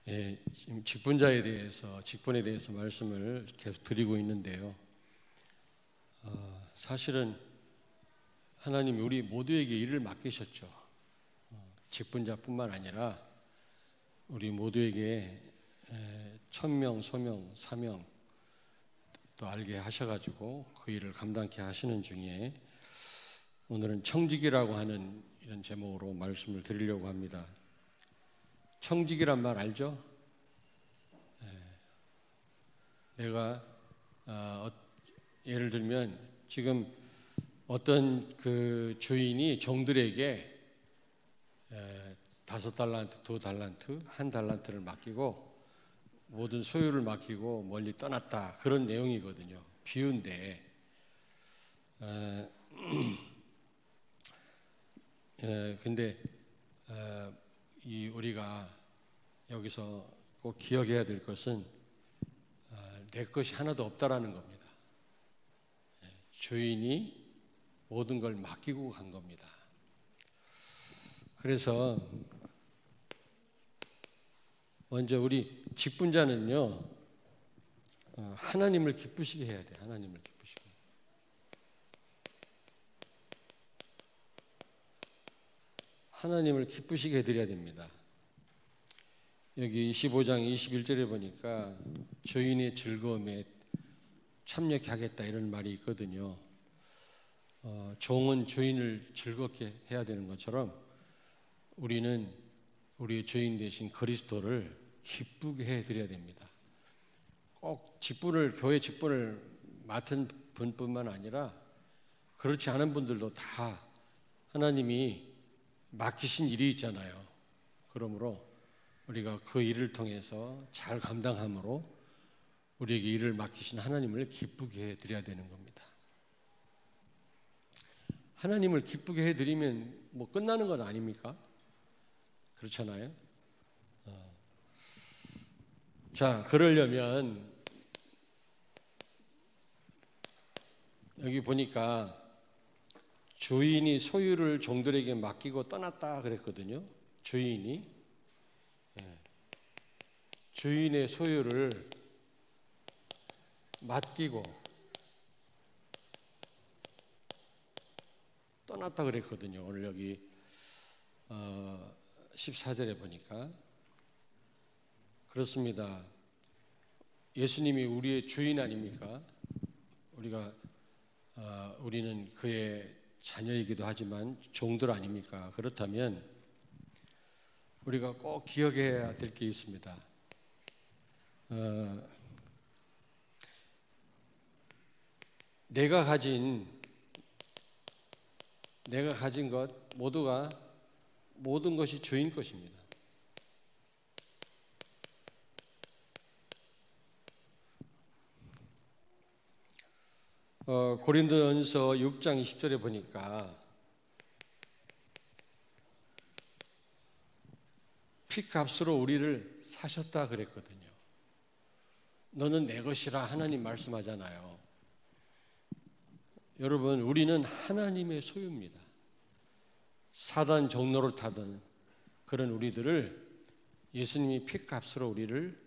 예, 지금 직분에 대해서 말씀을 계속 드리고 있는데요. 사실은 하나님이 우리 모두에게 일을 맡기셨죠. 직분자뿐만 아니라 우리 모두에게 천명, 소명, 사명 또 알게 하셔가지고 그 일을 감당케 하시는 중에 오늘은 청직이라고 하는 이런 제목으로 말씀을 드리려고 합니다. 청직이란 말 알죠? 내가 예를 들면 지금 어떤 그 주인이 종들에게 5달란트, 2달란트, 1달란트를 맡기고 모든 소유를 맡기고 멀리 떠났다, 그런 내용이거든요. 비유인데 근데 우리가 여기서 꼭 기억해야 될 것은 내 것이 하나도 없다라는 겁니다. 주인이 모든 걸 맡기고 간 겁니다. 그래서 먼저 우리 직분자는요, 하나님을 기쁘시게 해야 돼요. 하나님을 기쁘시게. 하나님을 기쁘시게 해드려야 됩니다. 여기 25장 21절에 보니까 주인의 즐거움에 참여케 하겠다 이런 말이 있거든요. 종은 주인을 즐겁게 해야 되는 것처럼 우리는 우리의 주인 되신 그리스도를 기쁘게 해드려야 됩니다. 꼭 교회 직분을 맡은 분뿐만 아니라 그렇지 않은 분들도 다 하나님이 맡기신 일이 있잖아요. 그러므로 우리가 그 일을 통해서 잘 감당함으로 우리에게 일을 맡기신 하나님을 기쁘게 해드려야 되는 겁니다. 하나님을 기쁘게 해드리면 뭐 끝나는 건 아닙니까? 그렇잖아요. 자, 그러려면 여기 보니까 주인이 소유를 종들에게 맡기고 떠났다 그랬거든요. 주인의 소유를 맡기고 떠났다 그랬거든요. 오늘 여기 14절에 보니까 그렇습니다. 예수님이 우리의 주인 아닙니까? 우리는 그의 자녀이기도 하지만 종들 아닙니까? 그렇다면 우리가 꼭 기억해야 될 게 있습니다. 내가 가진 것 모두가 모든 것이 주인 것입니다. 고린도전서 6장 20절에 보니까 피값으로 우리를 사셨다 그랬거든요. 너는 내 것이라 하나님 말씀하잖아요. 여러분, 우리는 하나님의 소유입니다. 사단 종로를 타던 그런 우리들을 예수님이 피값으로 우리를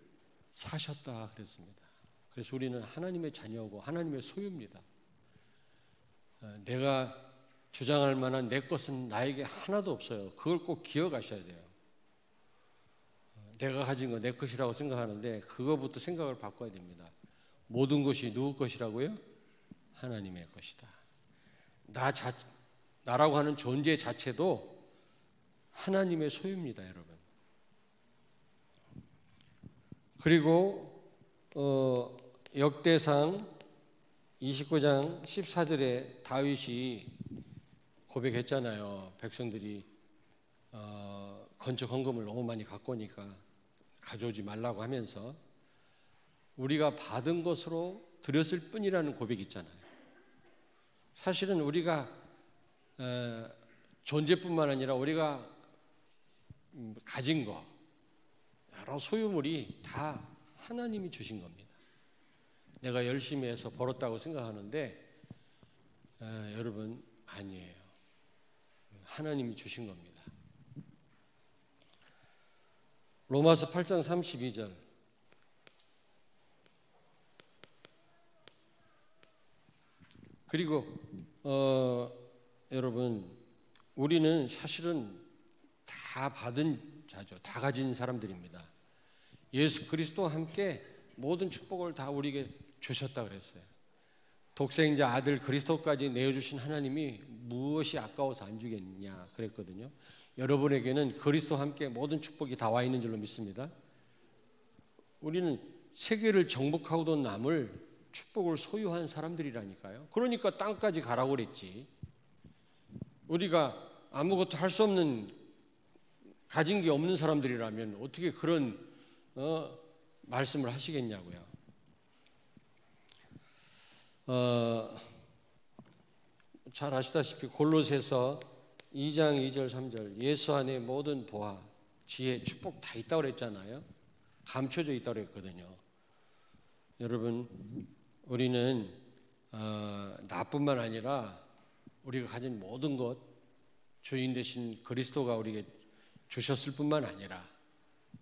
사셨다 그랬습니다. 그래서 우리는 하나님의 자녀고 하나님의 소유입니다. 내가 주장할 만한 내 것은 나에게 하나도 없어요. 그걸 꼭 기억하셔야 돼요. 내가 가진 거 내 것이라고 생각하는데 그거부터 생각을 바꿔야 됩니다. 모든 것이 누구 것이라고요? 하나님의 것이다. 나라고 하는 존재 자체도 하나님의 소유입니다, 여러분. 그리고 역대상 29장 14절에 다윗이 고백했잖아요. 백성들이 건축 헌금을 너무 많이 갖고 오니까 가져오지 말라고 하면서 우리가 받은 것으로 드렸을 뿐이라는 고백이 있잖아요. 사실은 우리가 존재뿐만 아니라 우리가 가진 거, 여러 소유물이 다 하나님이 주신 겁니다. 내가 열심히 해서 벌었다고 생각하는데 여러분, 아니에요. 하나님이 주신 겁니다. 로마서 8장 32절. 그리고 여러분, 우리는 사실은 다 받은 자죠. 다 가진 사람들입니다. 예수 그리스도와 함께 모든 축복을 다 우리에게 주셨다 그랬어요. 독생자 아들 그리스도까지 내어주신 하나님이 무엇이 아까워서 안 주겠냐 그랬거든요. 여러분에게는 그리스도와 함께 모든 축복이 다 와 있는 줄로 믿습니다. 우리는 세계를 정복하고도 남을 축복을 소유한 사람들이라니까요. 그러니까 땅까지 가라고 그랬지. 우리가 아무것도 할 수 없는, 가진 게 없는 사람들이라면 어떻게 그런 말씀을 하시겠냐고요. 잘 아시다시피 골로새서 2장 2절 3절 예수 안에 모든 보화, 지혜, 축복 다 있다고 그랬잖아요. 감춰져 있다고 그랬거든요. 여러분, 우리는 나뿐만 아니라 우리가 가진 모든 것, 주인 되신 그리스도가 우리에게 주셨을 뿐만 아니라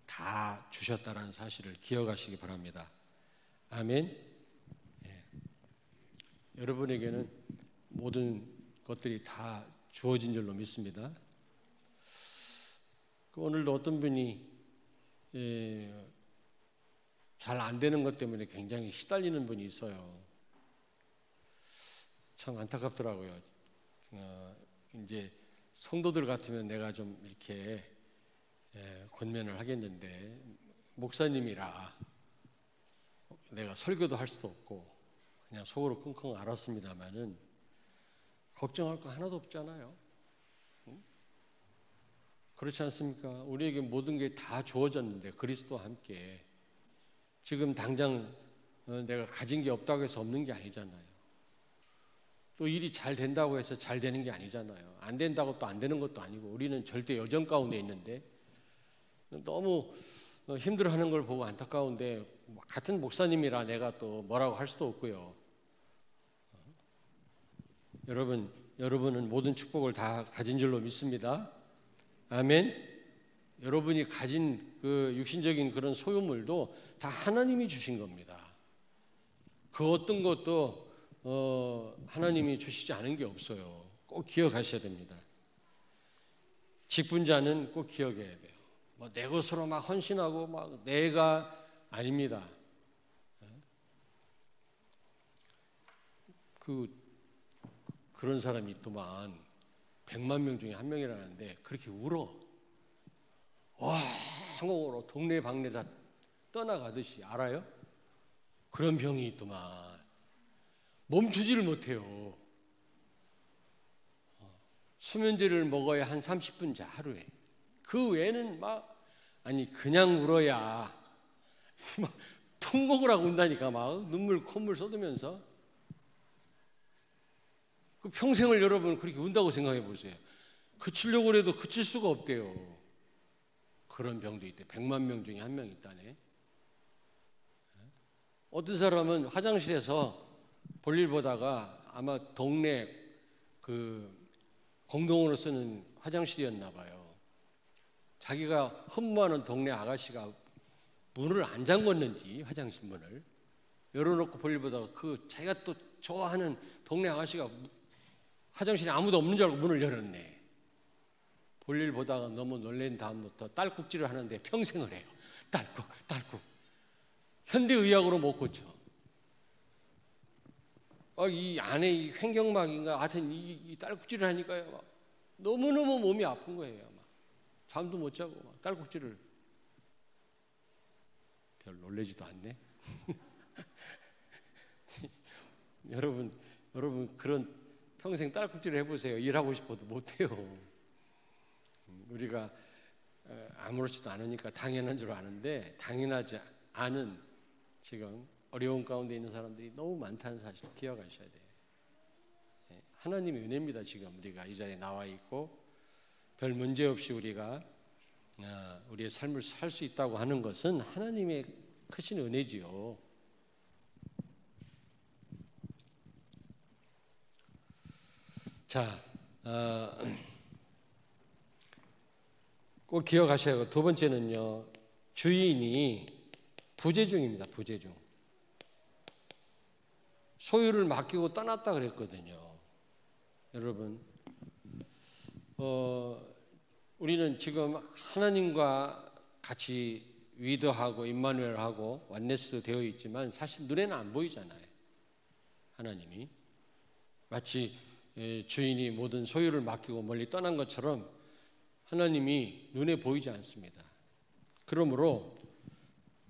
다 주셨다는 사실을 기억하시기 바랍니다. 아멘. 예. 여러분에게는 모든 것들이 다 주어진 줄로 믿습니다. 오늘도 어떤 분이 잘 안 되는 것 때문에 굉장히 시달리는 분이 있어요. 참 안타깝더라고요. 이제 성도들 같으면 내가 좀 이렇게 권면을 하겠는데, 목사님이라 내가 설교도 할 수도 없고 그냥 속으로 끙끙 앓았습니다마는 걱정할 거 하나도 없잖아요. 그렇지 않습니까? 우리에게 모든 게 다 주어졌는데 그리스도와 함께 지금 당장 내가 가진 게 없다고 해서 없는 게 아니잖아요. 또 일이 잘 된다고 해서 잘 되는 게 아니잖아요. 안 된다고 또 안 되는 것도 아니고 우리는 절대 여정 가운데 있는데 너무 힘들어하는 걸 보고 안타까운데 같은 목사님이라 내가 또 뭐라고 할 수도 없고요. 여러분은 모든 축복을 다 가진 줄로 믿습니다. 아멘. 여러분이 가진 그 육신적인 그런 소유물도 다 하나님이 주신 겁니다. 그 어떤 것도 하나님이 주시지 않은 게 없어요. 꼭 기억하셔야 됩니다. 직분자는 꼭 기억해야 돼요. 뭐 내 것으로 막 헌신하고 막 내가 아닙니다. 그런 사람이 있더만 100만 명 중에 한 명이라는데 그렇게 울어. 와, 한국으로 동네 방네 다 떠나가듯이. 알아요? 그런 병이 있더만 멈추지를 못해요. 수면제를 먹어야 한 30분 자, 하루에. 그 외에는 그냥 울어야 막 통곡을 하고 운다니까. 막 눈물 콧물 쏟으면서. 그 평생을 여러분 그렇게 운다고 생각해 보세요. 그치려고 해도 그칠 수가 없대요. 그런 병도 있대. 100만 명 중에 한 명 있다네. 어떤 사람은 화장실에서 볼일 보다가 아마 동네 그 공동으로 쓰는 화장실이었나 봐요. 자기가 흠모하는 동네 아가씨가 문을 안 잠궜는지 화장실 문을 열어놓고 볼일 보다가 자기가 또 좋아하는 동네 아가씨가 화장실에 아무도 없는 줄 알고 문을 열었네. 볼일 보다가 너무 놀란 다음부터 딸꾹질을 하는데 평생을 해요. 딸꾹. 현대의학으로 못 고쳐. 이 안에 이 횡격막인가 하여튼 이 딸꾹질을 하니까요. 막 너무너무 몸이 아픈 거예요. 막 잠도 못 자고 막 딸꾹질을. 별 놀라지도 않네. 여러분 그런 평생 딸꾹질을 해보세요. 일하고 싶어도 못해요. 우리가 아무렇지도 않으니까 당연한 줄 아는데 당연하지 않은 지금 어려운 가운데 있는 사람들이 너무 많다는 사실을 기억하셔야 돼요. 하나님의 은혜입니다. 지금 우리가 이 자리에 나와 있고 별 문제 없이 우리가 우리의 삶을 살 수 있다고 하는 것은 하나님의 크신 은혜지요. 자, 꼭 기억하셔야 하고 두 번째는요. 주인이 부재중입니다. 부재중. 소유를 맡기고 떠났다 그랬거든요. 여러분, 우리는 지금 하나님과 같이 위더하고 임마누엘하고 완네스 되어 있지만 사실 눈에는 안 보이잖아요. 하나님이 마치 주인이 모든 소유를 맡기고 멀리 떠난 것처럼 하나님이 눈에 보이지 않습니다. 그러므로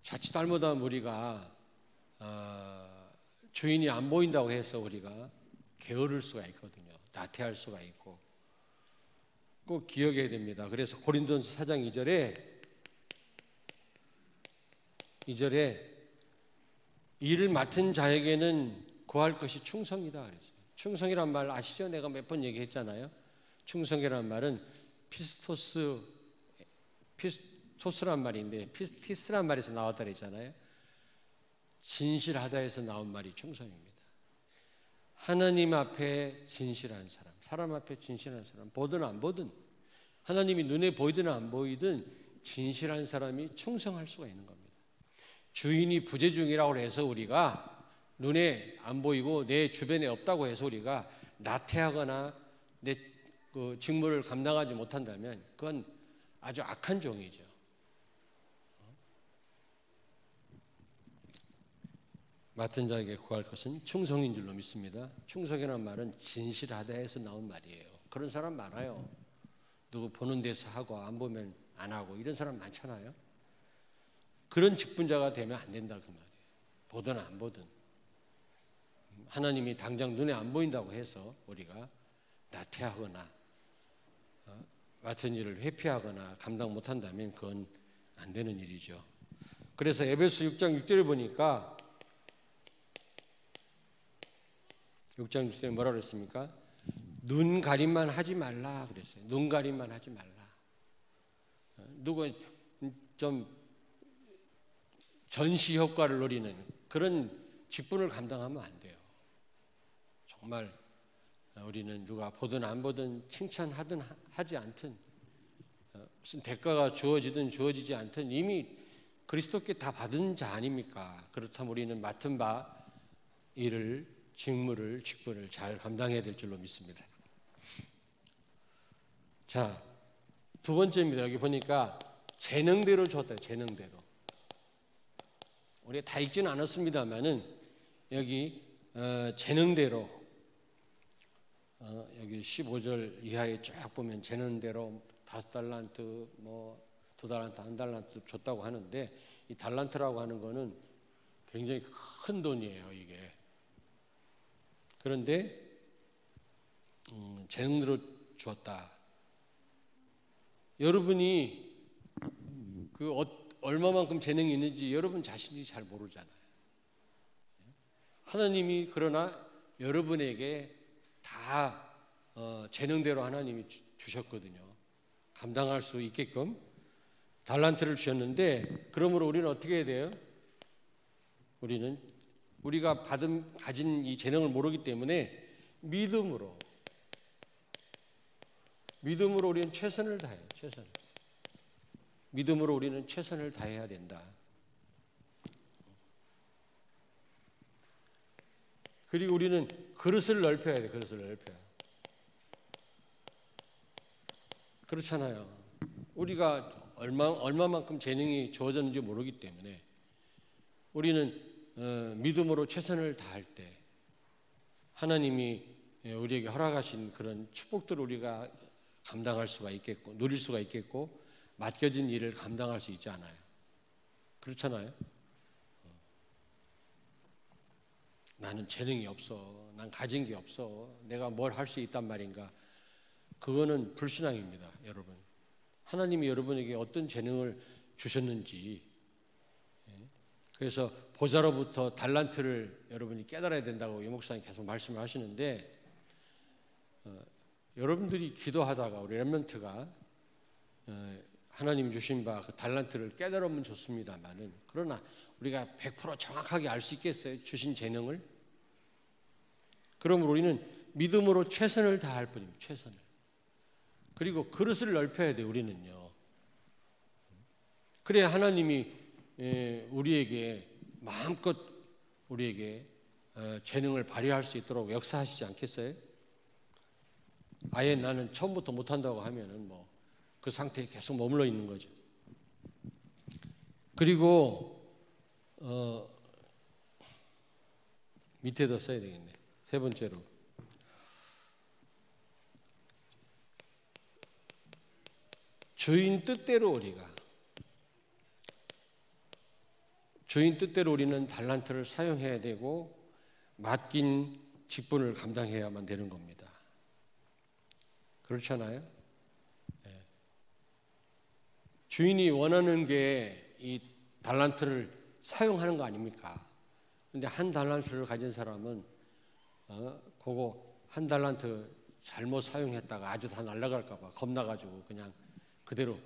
자칫 잘못하면 우리가 주인이 안 보인다고 해서 우리가 게으를 수가 있거든요. 나태할 수가 있고 꼭 기억해야 됩니다. 그래서 고린도전서 4장 2절에 일을 맡은 자에게는 구할 것이 충성이다 그랬어요. 충성이란 말 아시죠? 내가 몇 번 얘기했잖아요. 충성이란 말은 피스토스란 말인데 피스티스란 말에서 나왔다 그랬잖아요. 진실하다에서 나온 말이 충성입니다. 하나님 앞에 진실한 사람, 사람 앞에 진실한 사람, 보든 안 보든 하나님이 눈에 보이든 안 보이든 진실한 사람이 충성할 수가 있는 겁니다. 주인이 부재중이라고 해서 우리가 눈에 안 보이고 내 주변에 없다고 해서 우리가 나태하거나 내 직무를 감당하지 못한다면 그건 아주 악한 종이죠. 맡은 자에게 구할 것은 충성인 줄로 믿습니다. 충성이라는 말은 진실하다에서 나온 말이에요. 그런 사람 많아요. 누구 보는 데서 하고 안 보면 안 하고 이런 사람 많잖아요. 그런 직분자가 되면 안 된다 그 말이에요. 보든 안 보든 하나님이 당장 눈에 안 보인다고 해서 우리가 나태하거나 맡은 일을 회피하거나 감당 못한다면 그건 안 되는 일이죠. 그래서 에베소 6장 6절에 보니까 6장 6절에 뭐라 그랬습니까? 눈 가림만 하지 말라 그랬어요. 눈 가림만 하지 말라. 누구 좀 전시 효과를 노리는 그런 직분을 감당하면 안 돼요. 정말 우리는 누가 보든 안 보든 칭찬하든 하지 않든 무슨 대가가 주어지든 주어지지 않든 이미 그리스도께 다 받은 자 아닙니까? 그렇다면 우리는 맡은 바 일을 직무를 직분을 잘 감당해야 될 줄로 믿습니다. 자, 두 번째입니다. 여기 보니까 재능대로 줬다. 재능대로. 우리가 다 읽지는 않았습니다만은 여기 재능대로 여기 15절 이하에 쫙 보면 재능대로 5달란트 뭐 2달란트 1달란트 줬다고 하는데 이 달란트라고 하는 거는 굉장히 큰 돈이에요. 이게. 그런데 재능대로 주었다. 여러분이 얼마만큼 재능이 있는지 여러분 자신이 잘 모르잖아요. 하나님이 그러나 여러분에게 다 재능대로 하나님이 주셨거든요. 감당할 수 있게끔 달란트를 주셨는데 그러므로 우리는 어떻게 해야 돼요? 우리는 우리가 가진 이 재능을 모르기 때문에 믿음으로 우리는 최선을 다해요. 최선을. 믿음으로 우리는 최선을 다해야 된다. 그리고 우리는 그릇을 넓혀야 돼. 그릇을 넓혀야. 그렇잖아요. 우리가 얼마만큼 재능이 주어졌는지 모르기 때문에 우리는 믿음으로 최선을 다할 때 하나님이 우리에게 허락하신 그런 축복들을 우리가 감당할 수가 있겠고 누릴 수가 있겠고 맡겨진 일을 감당할 수 있지 않아요. 그렇잖아요. 나는 재능이 없어. 난 가진 게 없어. 내가 뭘 할 수 있단 말인가. 그거는 불신앙입니다. 여러분. 하나님이 여러분에게 어떤 재능을 주셨는지 그래서 보좌로부터 달란트를 여러분이 깨달아야 된다고 유 목사님 계속 말씀을 하시는데 여러분들이 기도하다가 우리 렘넌트가 하나님 주신 바 그 달란트를 깨달으면 좋습니다만은 그러나 우리가 100% 정확하게 알 수 있겠어요? 주신 재능을? 그러면 우리는 믿음으로 최선을 다할 뿐입니다. 최선을. 그리고 그릇을 넓혀야 돼요. 우리는요. 그래야 하나님이 우리에게 마음껏 우리에게 재능을 발휘할 수 있도록 역사하시지 않겠어요? 아예 나는 처음부터 못한다고 하면은 뭐 그 상태에 계속 머물러 있는 거죠. 그리고 밑에도 써야 되겠네. 세 번째로 주인 뜻대로 우리는 달란트를 사용해야 되고 맡긴 직분을 감당해야만 되는 겁니다. 그렇잖아요? 네. 주인이 원하는 게 이 달란트를 사용하는 거 아닙니까? 근데 한 달란트를 가진 사람은 그거 한 달란트 잘못 사용했다가 아주 다 날아갈까 봐 겁나가지고 그냥 그대로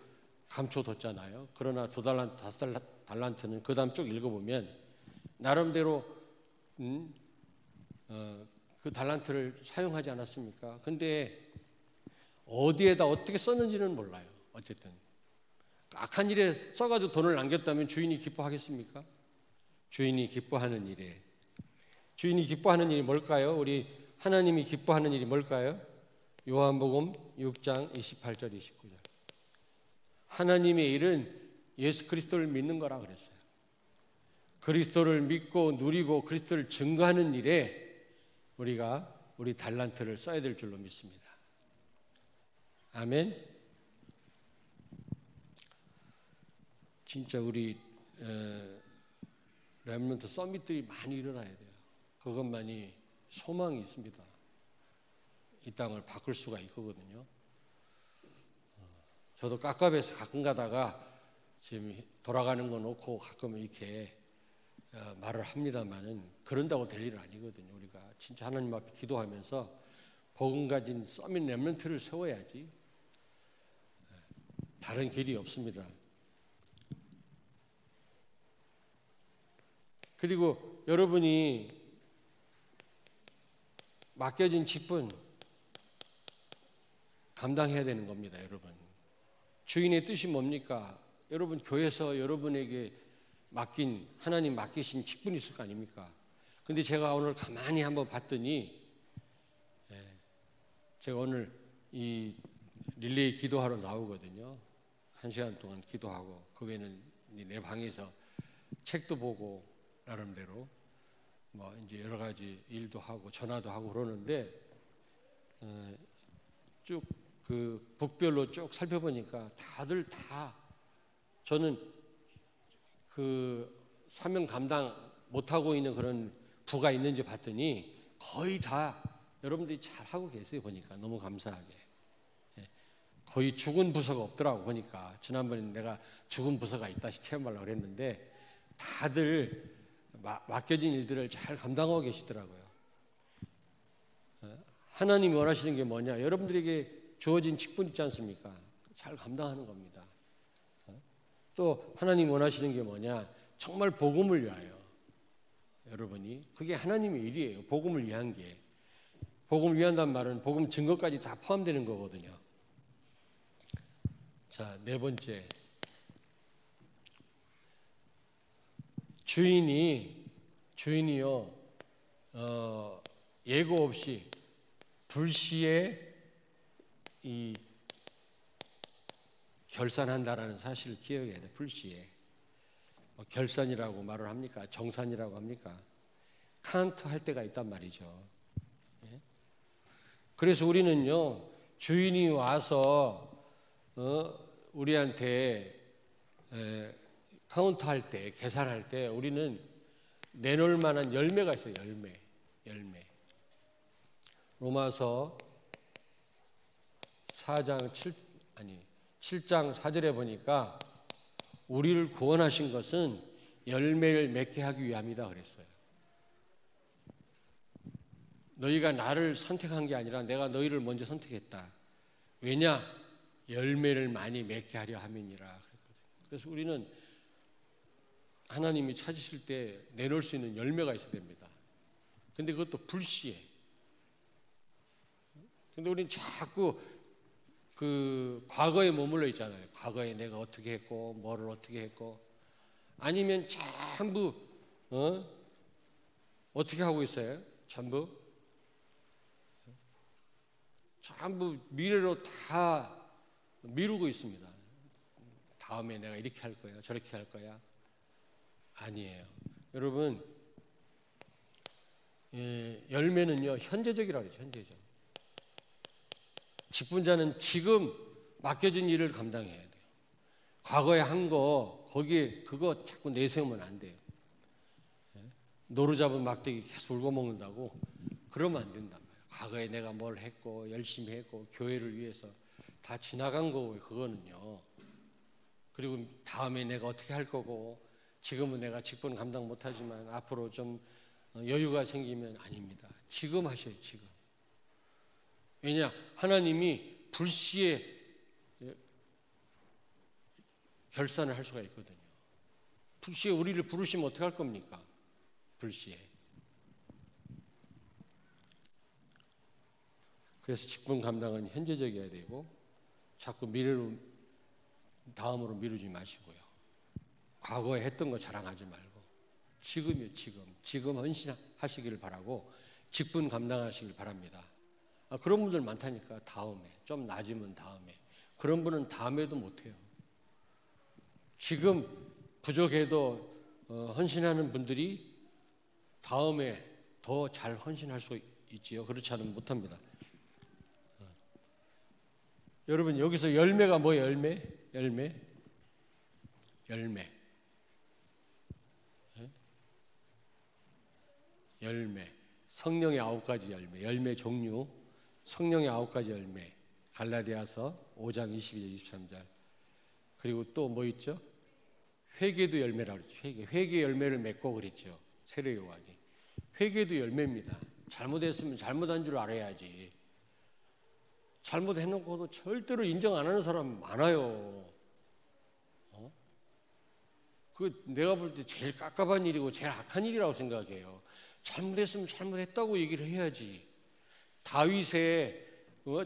감춰뒀잖아요. 그러나 2달란트, 5달란트는 그 다음 쭉 읽어보면 나름대로 그 달란트를 사용하지 않았습니까? 근데 어디에다 어떻게 썼는지는 몰라요. 어쨌든 악한 일에 써가지고 돈을 남겼다면 주인이 기뻐하겠습니까? 주인이 기뻐하는 일이 뭘까요? 우리 하나님이 기뻐하는 일이 뭘까요? 요한복음 6장 28절 29절. 하나님의 일은 예수 그리스도를 믿는 거라 그랬어요. 그리스도를 믿고 누리고 그리스도를 증거하는 일에 우리가 우리 달란트를 써야 될 줄로 믿습니다. 아멘. 진짜 우리 렘넌트 서밋들이 많이 일어나야 돼요. 그것만이 소망이 있습니다. 이 땅을 바꿀 수가 있거든요. 저도 깝깝해서 가끔 가다가 지금 돌아가는 거 놓고 가끔 이렇게 말을 합니다만은 그런다고 될 일은 아니거든요. 우리가 진짜 하나님 앞에 기도하면서 복음 가진 서밋 렘넌트를 세워야지. 다른 길이 없습니다. 그리고 여러분이 맡겨진 직분 감당해야 되는 겁니다, 여러분. 주인의 뜻이 뭡니까? 여러분 교회에서 여러분에게 하나님 맡기신 직분이 있을 거 아닙니까? 근데 제가 오늘 가만히 한번 봤더니 제가 오늘 이 릴레이 기도하러 나오거든요. 1시간 동안 기도하고 그 외에는 내 방에서 책도 보고 나름대로 뭐 이제 여러 가지 일도 하고 전화도 하고 그러는데 쭉 그 북별로 쭉 살펴보니까 다들 다 저는 그 사명 감당 못하고 있는 그런 부가 있는지 봤더니 거의 다 여러분들이 잘 하고 계세요. 보니까 너무 감사하게 거의 죽은 부서가 없더라고. 보니까 지난번에 내가 죽은 부서가 있다 체험하려고 그랬는데 다들 맡겨진 일들을 잘 감당하고 계시더라고요. 하나님이 원하시는 게 뭐냐? 여러분들에게 주어진 직분 있지 않습니까? 잘 감당하는 겁니다. 또 하나님이 원하시는 게 뭐냐? 정말 복음을 위하여 여러분이 그게 하나님의 일이에요. 복음을 위한 게. 복음을 위한다는 말은 복음 증거까지 다 포함되는 거거든요. 자, 네 번째. 주인이요 예고 없이 불시에 이 결산한다라는 사실을 기억해야 돼. 불시에 결산이라고 말을 합니까? 정산이라고 합니까? 카운트 할 때가 있단 말이죠. 그래서 우리는요 주인이 와서 우리한테 카운트할 때, 계산할 때 우리는 내놓을 만한 열매가 있어요. 열매. 로마서 7장 4절에 보니까 우리를 구원하신 것은 열매를 맺게 하기 위함이다 그랬어요. 너희가 나를 선택한 게 아니라 내가 너희를 먼저 선택했다. 왜냐? 열매를 많이 맺게 하려 함이니라 그랬거든요. 그래서 우리는 하나님이 찾으실 때 내놓을 수 있는 열매가 있어야 됩니다. 근데 그것도 불시에. 근데 우리는 자꾸 그 과거에 머물러 있잖아요. 과거에 내가 어떻게 했고 뭐를 어떻게 했고, 아니면 전부 어떻게 하고 있어요? 전부 미래로 다 미루고 있습니다. 다음에 내가 이렇게 할 거야, 저렇게 할 거야. 아니에요. 여러분, 열매는요 현재적이라고 그러죠. 현재적. 직분자는 지금 맡겨진 일을 감당해야 돼요. 과거에 한 거 거기에 그거 자꾸 내세우면 안 돼요. 노루잡은 막대기 계속 울고 먹는다고 그러면 안 된단 말이에요. 과거에 내가 뭘 했고 열심히 했고 교회를 위해서 다 지나간 거고요. 그거는요. 그리고 다음에 내가 어떻게 할 거고, 지금은 내가 직분 감당 못하지만 앞으로 좀 여유가 생기면, 아닙니다. 지금 하셔요. 지금. 왜냐? 하나님이 불시에 결산을 할 수가 있거든요. 불시에 우리를 부르시면 어떻게 할 겁니까? 불시에. 그래서 직분 감당은 현재적이어야 되고, 자꾸 미래로 다음으로 미루지 마시고요. 과거에 했던 거 자랑하지 말고 지금이요. 지금 헌신하시기를 바라고 직분 감당하시길 바랍니다. 그런 분들 많다니까. 다음에 좀 낮으면 다음에. 그런 분은 다음에도 못해요. 지금 부족해도 헌신하는 분들이 다음에 더 잘 헌신할 수 있지요. 그렇지 않으면 못합니다. 여러분, 여기서 열매가 뭐예요? 열매. 성령의 9가지 열매 종류, 성령의 9가지 열매. 갈라디아서 5장 22절 23절. 그리고 또 뭐 있죠? 회개도 열매라고 그랬죠. 회개 열매를 맺고 그랬죠. 세례 요한이. 회개도 열매입니다. 잘못했으면 잘못한 줄 알아야지. 잘못해놓고도 절대로 인정 안 하는 사람 많아요. 그 내가 볼 때 제일 깝깝한 일이고 제일 악한 일이라고 생각해요. 잘못했으면 잘못했다고 얘기를 해야지. 다윗의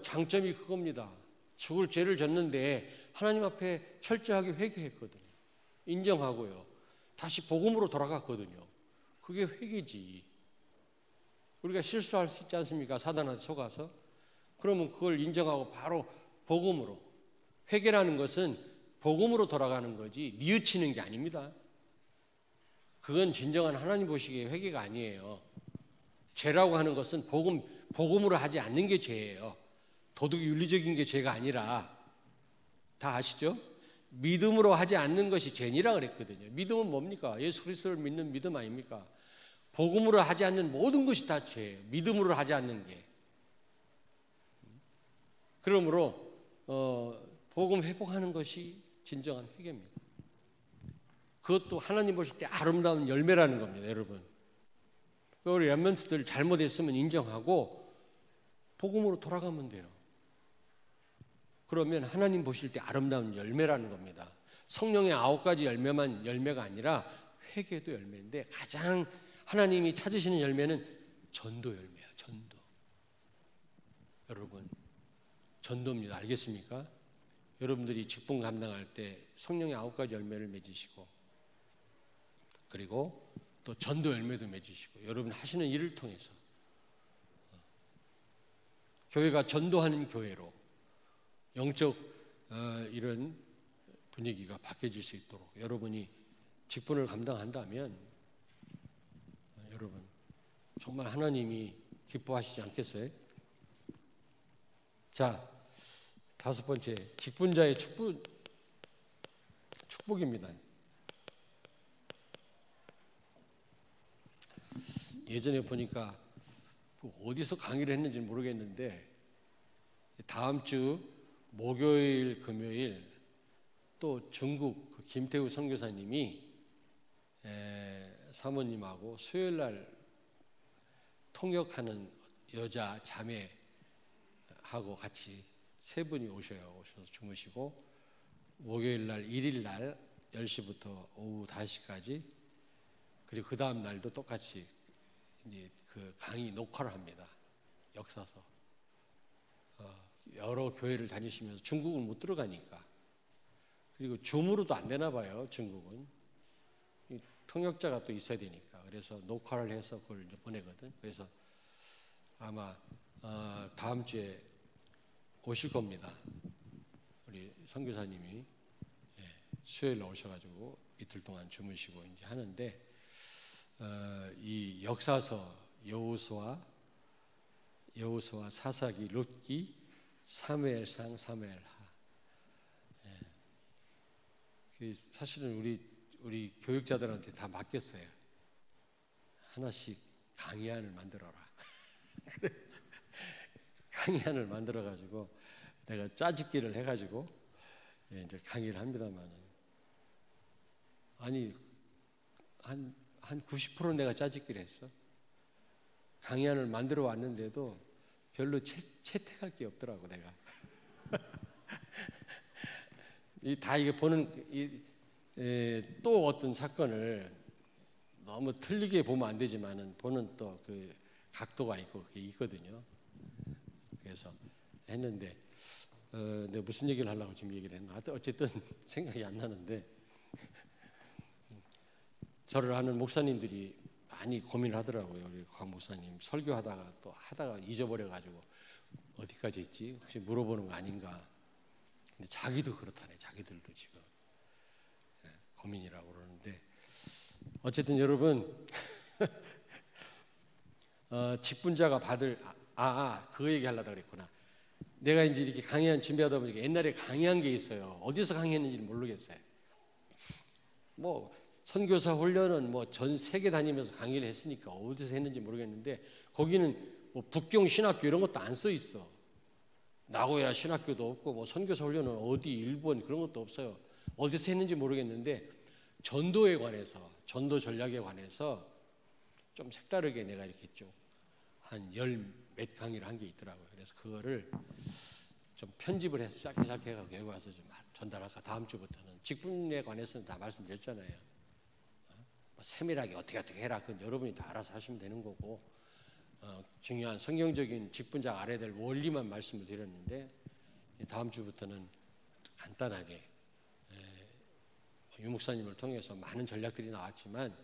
장점이 그겁니다. 죽을 죄를 졌는데 하나님 앞에 철저하게 회개했거든요. 인정하고요. 다시 복음으로 돌아갔거든요. 그게 회개지. 우리가 실수할 수 있지 않습니까? 사단한테 속아서. 그러면 그걸 인정하고 바로 복음으로. 회개라는 것은 복음으로 돌아가는 거지 뉘우치는 게 아닙니다. 그건 진정한 하나님 보시기에 회개가 아니에요. 죄라고 하는 것은 복음으로 하지 않는 게 죄예요. 도덕 윤리적인 게 죄가 아니라, 다 아시죠? 믿음으로 하지 않는 것이 죄니라 그랬거든요. 믿음은 뭡니까? 예수 그리스도를 믿는 믿음 아닙니까? 복음으로 하지 않는 모든 것이 다 죄예요. 믿음으로 하지 않는 게. 그러므로 복음 회복하는 것이 진정한 회개입니다. 그것도 하나님 보실 때 아름다운 열매라는 겁니다, 여러분. 우리 렘넌트들 잘못했으면 인정하고 복음으로 돌아가면 돼요. 그러면 하나님 보실 때 아름다운 열매라는 겁니다. 성령의 9가지 열매만 열매가 아니라 회개도 열매인데, 가장 하나님이 찾으시는 열매는 전도 열매예요. 전도. 여러분, 전도입니다. 알겠습니까? 여러분들이 직분 감당할 때 성령의 9가지 열매를 맺으시고, 그리고 또 전도 열매도 맺으시고, 여러분 하시는 일을 통해서 교회가 전도하는 교회로 영적 이런 분위기가 바뀌어질 수 있도록 여러분이 직분을 감당한다면 여러분 정말 하나님이 기뻐하시지 않겠어요? 자, 5번째, 직분자의 축복입니다. 예전에 보니까 어디서 강의를 했는지 모르겠는데, 다음 주 목요일, 금요일 또 중국 김태우 선교사님이 사모님하고 수요일 날 통역하는 여자 자매하고 같이 3분이 오셔서 주무시고, 목요일 날 1일 날 10시부터 오후 5시까지, 그리고 그 다음 날도 똑같이 이제 그 강의 녹화를 합니다. 역사서. 여러 교회를 다니시면서 중국은 못 들어가니까, 그리고 줌으로도 안 되나 봐요. 중국은 통역자가 또 있어야 되니까. 그래서 녹화를 해서 그걸 이제 보내거든. 그래서 아마 다음 주에 오실 겁니다. 우리 선교사님이 수요일 날 오셔가지고 이틀 동안 주무시고 이제 하는데, 이 역사서 여호수아, 사사기, 룻기, 사무엘상, 사무엘하. 사실은 우리 교육자들한테 다 맡겼어요. 하나씩 강의안을 만들어라. 강의안을 만들어가지고 내가 짜집기를 해가지고 이제 강의를 합니다만은, 아니 한 90% 내가 짜집기를 했어. 강의안을 만들어 왔는데도 별로 채택할 게 없더라고 내가. 다 이게 보는 또 어떤 사건을 너무 틀리게 보면 안 되지만은 보는 또 그 각도가 있고 그게 있거든요. 그래서 했는데 내가 무슨 얘기를 하려고 지금 얘기를 했나? 어쨌든 생각이 안 나는데, 저를 아는 목사님들이 많이 고민을 하더라고요. 우리 곽 목사님 설교하다가 또 하다가 잊어버려가지고 어디까지 했지? 혹시 물어보는 거 아닌가? 근데 자기도 그렇다네. 자기들도 지금 고민이라고 그러는데, 어쨌든 여러분 직분자가 받을 그 얘기 하려다 그랬구나. 내가 이제 이렇게 강의한 준비하다 보니까 옛날에 강의한 게 있어요. 어디서 강의했는지는 모르겠어요. 뭐 선교사 훈련은 뭐 전 세계 다니면서 강의를 했으니까 어디서 했는지 모르겠는데, 거기는 뭐 북경 신학교 이런 것도 안 써 있어. 나고야 신학교도 없고, 뭐 선교사 훈련은 어디 일본 그런 것도 없어요. 어디서 했는지 모르겠는데, 전도에 관해서, 전도 전략에 관해서 좀 색다르게 내가 이렇게 좀 한 10몇 강의를 한 게 있더라고요. 그래서 그거를 좀 편집을 해서 짧게 해가지고 여기 와서 좀 전달할까. 다음 주부터는 직분에 관해서는 다 말씀드렸잖아요. 세밀하게 어떻게 해라. 그건 여러분이 다 알아서 하시면 되는 거고, 중요한 성경적인 직분자 알아야 될 원리만 말씀을 드렸는데, 다음 주부터는 간단하게 유 목사님을 통해서 많은 전략들이 나왔지만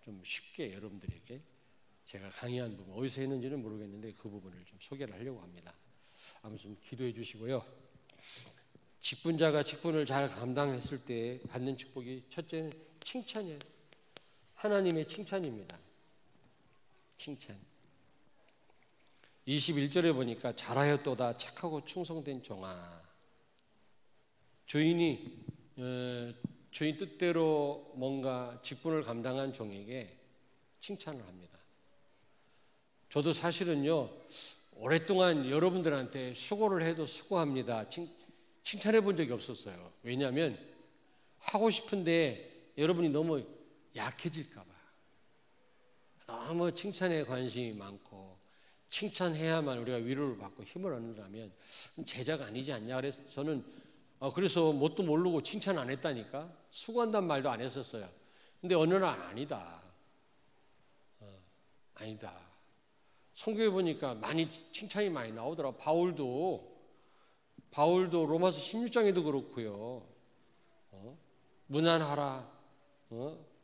좀 쉽게 여러분들에게 제가 강의한 부분, 어디서 했는지는 모르겠는데 그 부분을 좀 소개를 하려고 합니다. 아무튼 기도해 주시고요. 직분자가 직분을 잘 감당했을 때 받는 축복이, 첫째는 칭찬이에요. 하나님의 칭찬입니다. 칭찬. 21절에 보니까 잘하였도다 착하고 충성된 종아. 주인 뜻대로 뭔가 직분을 감당한 종에게 칭찬을 합니다. 저도 사실은요, 오랫동안 여러분들한테 수고를 해도 수고합니다. 칭찬해 본 적이 없었어요. 왜냐하면 하고 싶은데 여러분이 너무 약해질까 봐. 너무 칭찬에 관심이 많고 칭찬해야만 우리가 위로를 받고 힘을 얻는다면 제자가 아니지 않냐. 그래서 저는 그래서 뭣도 모르고 칭찬 안 했다니까. 수고한단 말도 안 했었어요. 근데 어느 날 아니다. 아니다. 성경에 보니까 칭찬이 많이 나오더라고. 바울도 로마서 16장에도 그렇고요. 무난하라.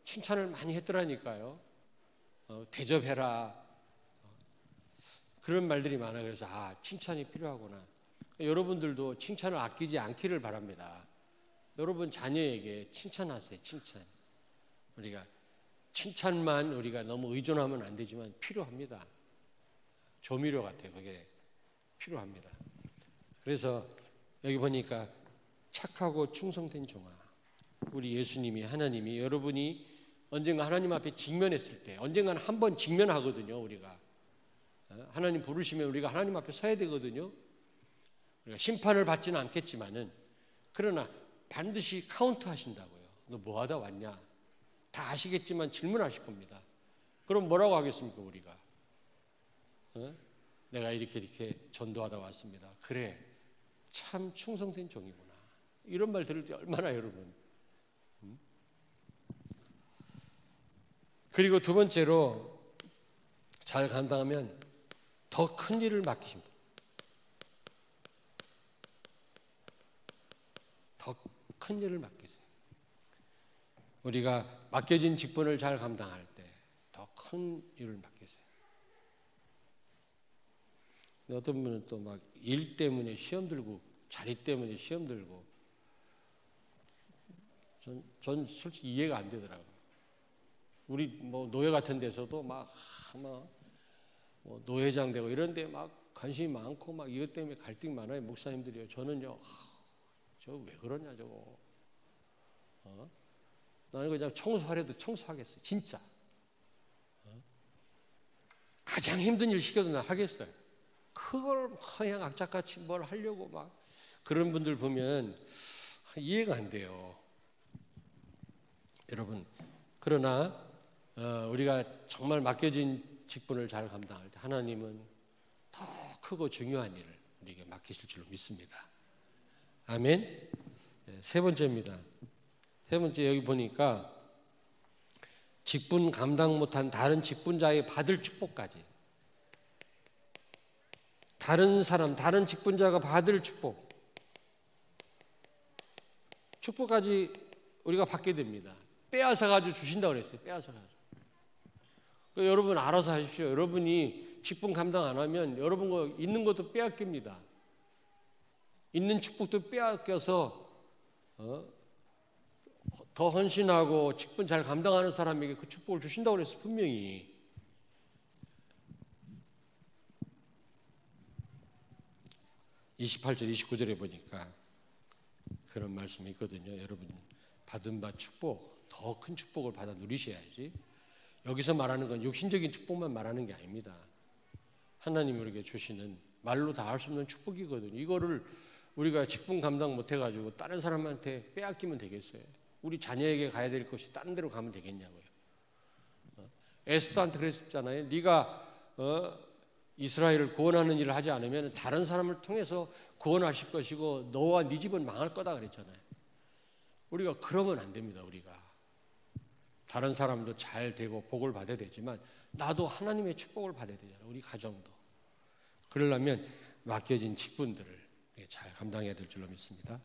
칭찬을 많이 했더라니까요. 대접해라. 그런 말들이 많아요. 그래서 칭찬이 필요하구나. 여러분들도 칭찬을 아끼지 않기를 바랍니다. 여러분 자녀에게 칭찬하세요. 칭찬. 우리가 칭찬만 우리가 너무 의존하면 안 되지만 필요합니다. 조미료 같아요. 그게 필요합니다. 그래서 여기 보니까 착하고 충성된 종아. 우리 예수님이, 하나님이, 여러분이 언젠가 하나님 앞에 직면했을 때, 언젠가는 한 번 직면하거든요. 우리가 하나님 부르시면 우리가 하나님 앞에 서야 되거든요. 우리가 심판을 받지는 않겠지만은, 그러나 반드시 카운트 하신다고요. 너 뭐 하다 왔냐? 다 아시겠지만 질문하실 겁니다. 그럼 뭐라고 하겠습니까, 우리가? 내가 이렇게 전도하다 왔습니다. 그래, 참 충성된 종이구나. 이런 말 들을 때 얼마나 여러분. 그리고 두 번째로 잘 감당하면 더 큰 일을 맡기십니다. 큰 일을 맡기세요. 우리가 맡겨진 직분을 잘 감당할 때 더 큰 일을 맡기세요. 어떤 분은 또 막 일 때문에 시험 들고 자리 때문에 시험 들고 전 솔직히 이해가 안 되더라고요. 우리 뭐 노예 같은 데서도 막 뭐 노회장 되고 이런데 막 관심이 많고 막 이것 때문에 갈등이 많아요. 목사님들이요. 저는요, 저 왜 그러냐 저거. 나는 그냥 청소하려도 청소하겠어요. 진짜. 가장 힘든 일 시켜도 나 하겠어요. 그걸 그냥 악착같이 뭘 하려고 막 그런 분들 보면 이해가 안 돼요. 여러분, 그러나 우리가 정말 맡겨진 직분을 잘 감당할 때 하나님은 더 크고 중요한 일을 우리에게 맡기실 줄로 믿습니다. 아멘. 세 번째입니다. 세 번째 여기 보니까 직분 감당 못한 다른 직분자의 받을 축복까지, 다른 사람, 다른 직분자가 받을 축복까지 우리가 받게 됩니다. 빼앗아 가지고 주신다고 그랬어요. 빼앗아 가지고. 그러니까 여러분 알아서 하십시오. 여러분이 직분 감당 안 하면 여러분 거 있는 것도 빼앗깁니다. 있는 축복도 빼앗겨서 더 헌신하고 직분 잘 감당하는 사람에게 그 축복을 주신다고 그랬어요. 분명히. (28절) (29절에) 보니까 그런 말씀이 있거든요. 여러분 받은 바 축복, 더 큰 축복을 받아 누리셔야지. 여기서 말하는 건 육신적인 축복만 말하는 게 아닙니다. 하나님이 우리에게 주시는 말로 다 할 수 없는 축복이거든요. 이거를 우리가 직분 감당 못 해가지고 다른 사람한테 빼앗기면 되겠어요? 우리 자녀에게 가야 될 것이 다른 데로 가면 되겠냐고요. 에스더한테 그랬잖아요. 네가 이스라엘을 구원하는 일을 하지 않으면 다른 사람을 통해서 구원하실 것이고 너와 네 집은 망할 거다 그랬잖아요. 우리가 그러면 안 됩니다. 우리가 다른 사람도 잘 되고 복을 받아야 되지만 나도 하나님의 축복을 받아야 되잖아요. 우리 가정도. 그러려면 맡겨진 직분들을 잘 감당해야 될 줄로 믿습니다.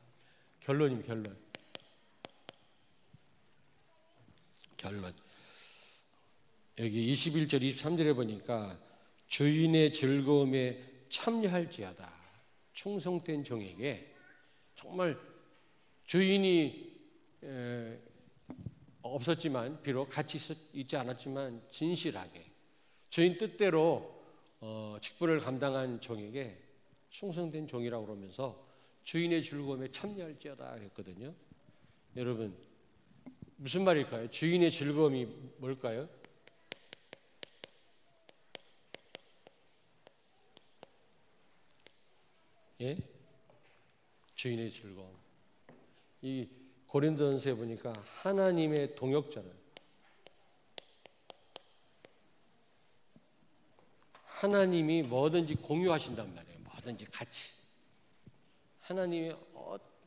결론. 여기 21절 23절에 보니까 주인의 즐거움에 참여할지어다. 충성된 종에게 정말 주인이 없었지만 비록 같이 있지 않았지만 진실하게 주인 뜻대로 직분을 감당한 종에게 충성된 종이라고 그러면서 주인의 즐거움에 참여할지어다 했거든요. 여러분 무슨 말일까요? 주인의 즐거움이 뭘까요? 예? 주인의 즐거움. 이 고린도전서에 보니까 하나님의 동역자는 하나님이 뭐든지 공유하신단 말이에요. 뭐든지 같이. 하나님이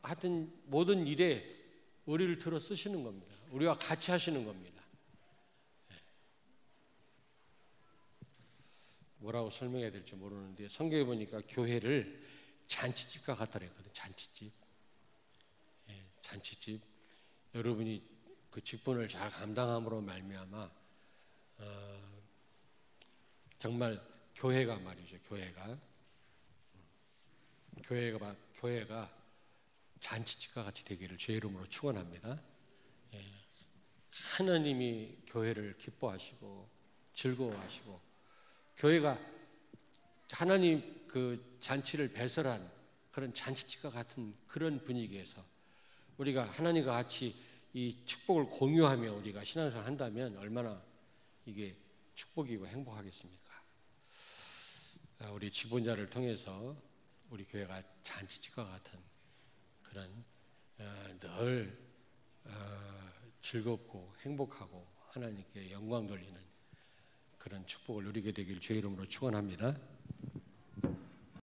하여튼 모든 일에 우리를 들어 쓰시는 겁니다. 우리와 같이 하시는 겁니다. 뭐라고 설명해야 될지 모르는데 성경에 보니까 교회를 잔치집과 같다 그랬거든요. 잔치집. 잔치집. 여러분이 그 직분을 잘 감당함으로 말미암아 정말 교회가 말이죠. 교회가 잔치집과 같이 되기를 주의 이름으로 축원합니다. 하나님이 교회를 기뻐하시고 즐거워하시고 교회가 하나님 그 잔치를 배설한 그런 잔치집과 같은 그런 분위기에서 우리가 하나님과 같이 이 축복을 공유하며 우리가 신앙생활을 한다면 얼마나 이게 축복이고 행복하겠습니까? 우리 직분자를 통해서 우리 교회가 잔치집과 같은 그런 늘 즐겁고 행복하고 하나님께 영광 돌리는 그런 축복을 누리게 되길 주의 이름으로 축원합니다.